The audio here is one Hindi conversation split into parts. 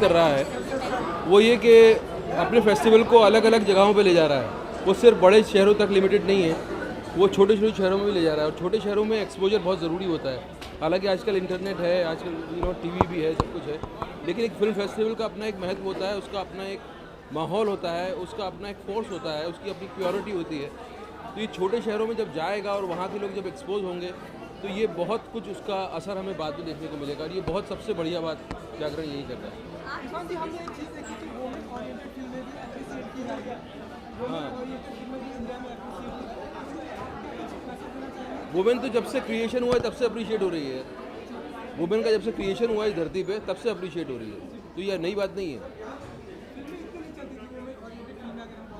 कर रहा है वो ये कि अपने फेस्टिवल को अलग अलग जगहों पे ले जा रहा है। वो सिर्फ बड़े शहरों तक लिमिटेड नहीं है, वो छोटे छोटे शहरों में भी ले जा रहा है। और छोटे शहरों में एक्सपोजर बहुत ज़रूरी होता है। हालांकि आजकल इंटरनेट है, आजकल टीवी भी है, सब कुछ है, लेकिन एक फिल्म फेस्टिवल का अपना एक महत्व होता है, उसका अपना एक माहौल होता है, उसका अपना एक फोर्स होता है, उसकी अपनी प्योरिटी होती है। तो ये छोटे शहरों में जब जाएगा और वहाँ के लोग जब एक्सपोज होंगे तो ये बहुत कुछ उसका असर हमें बाद में देखने को मिलेगा। और ये बहुत सबसे बढ़िया बात जागरण यही कर रहा है। हाँ, वुमेन तो जब से क्रिएशन हुआ है तब से अप्रिशिएट हो रही है। वुमेन का जब से क्रिएशन हुआ है इस धरती पे तब से अप्रिशिएट हो रही है, तो यह नई बात नहीं है।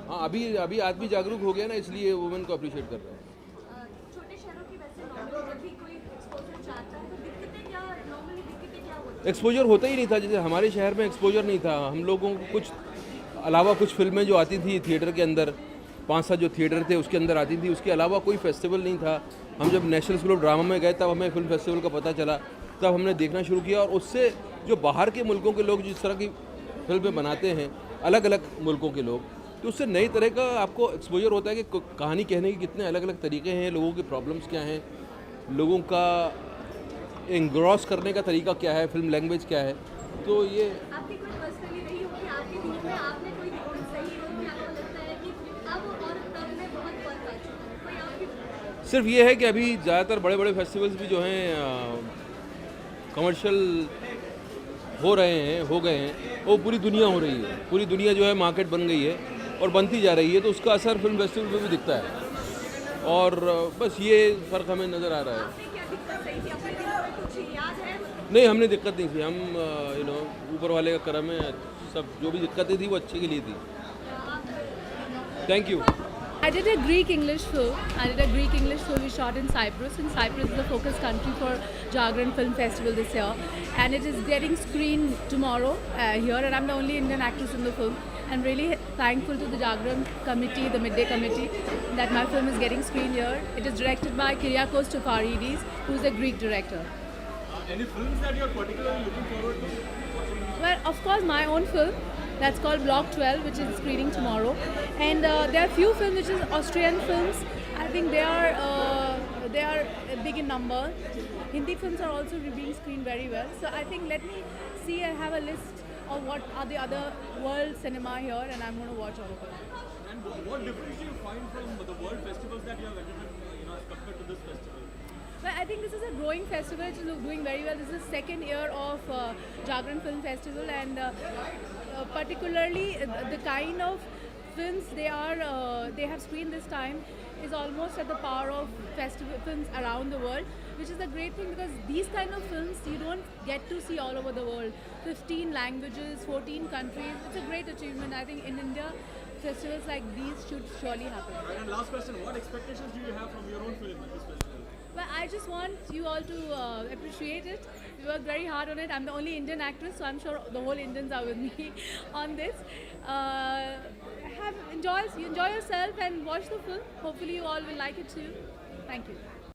हाँ, अभी अभी आदमी जागरूक हो गया ना, इसलिए वुमेन को अप्रिशिएट कर रहा है। छोटे शहरों की वैसे नॉर्मली जब भी कोई एक्सपोजर चाहता है तो दिक्कतें क्या होती हैं? एक्सपोजर होता ही नहीं था। जैसे हमारे शहर में एक्सपोजर नहीं था, हम लोगों को कुछ अलावा कुछ फिल्में जो आती थी थिएटर के अंदर, 5-7 जो थिएटर थे उसके अंदर आती थी, उसके अलावा कोई फेस्टिवल नहीं था। हम जब नेशनल स्कूल ऑफ ड्रामा में गए तब हमें फिल्म फेस्टिवल का पता चला, तब हमने देखना शुरू किया। और उससे जो बाहर के मुल्कों के लोग जिस तरह की फिल्में बनाते हैं, अलग अलग मुल्कों के लोग, तो उससे नई तरह का आपको एक्सपोजर होता है कि कहानी कहने के कितने अलग अलग तरीके हैं, लोगों की प्रॉब्लम्स क्या हैं, लोगों का एंग्रॉस करने का तरीका क्या है, फिल्म लैंग्वेज क्या है। तो ये आपकी कोई पर्सनली रही हो कि आपके जीवन में आपने कोई सही रोल में आपको लगता है कि अब और तब में बहुत फर्क आ चुका है? कोई आपकी सिर्फ ये है कि अभी ज़्यादातर बड़े बड़े फेस्टिवल्स भी जो हैं कमर्शियल हो रहे हैं, हो गए हैं, वो पूरी दुनिया हो रही है। पूरी दुनिया जो है मार्केट बन गई है और बनती जा रही है, तो उसका असर फिल्म फेस्टिवल पे भी दिखता है। और बस ये फ़र्क हमें नज़र आ रहा है। आपने क्या दिक्कत रही थी अपने दिनों में, कुछ याद है? नहीं, हमने दिक्कत नहीं थी। हम ऊपर वाले का करम है, सब जो भी दिक्कतें थी वो अच्छे के लिए थी। Thank you. I did a Greek-English film. We shot in Cyprus. And Cyprus is the focus country for Jagran Film Festival this year. And it is getting screened tomorrow here. And I'm the only Indian actress in the film. I'm really thankful to the Jagran committee, the midday committee, that my film is getting screened here. It is directed by Kyriakos Tokaridis, who's a Greek director. Any films that you're particularly looking forward to? Well, of course, my own film. That's called Block 12, which is screening tomorrow. And there are few films which is Austrian films. I think they are big in number. Hindi films are also being screened very well. So I think let me see and have a list of what are the other world cinema here, and I'm going to watch all of them. And what difference do you find from the world festivals that you have attended, as compared to this festival? Well, I think this is a growing festival. It is doing very well. This is the second year of Jagran Film Festival, and particularly the kind of films they have screened this time is almost at the power of festival films around the world, which is a great thing because these kind of films you don't get to see all over the world. 15 languages, 14 countries. It's a great achievement. I think in India, festivals like these should surely happen. Right, and last question, what expectations do you have from your own film at this festival? Well, I just want you all to appreciate it. We worked very hard on it. I'm the only Indian actress, so I'm sure the whole Indians are with me on this. Enjoy yourself and watch the film. Hopefully you all will like it too. Thank you.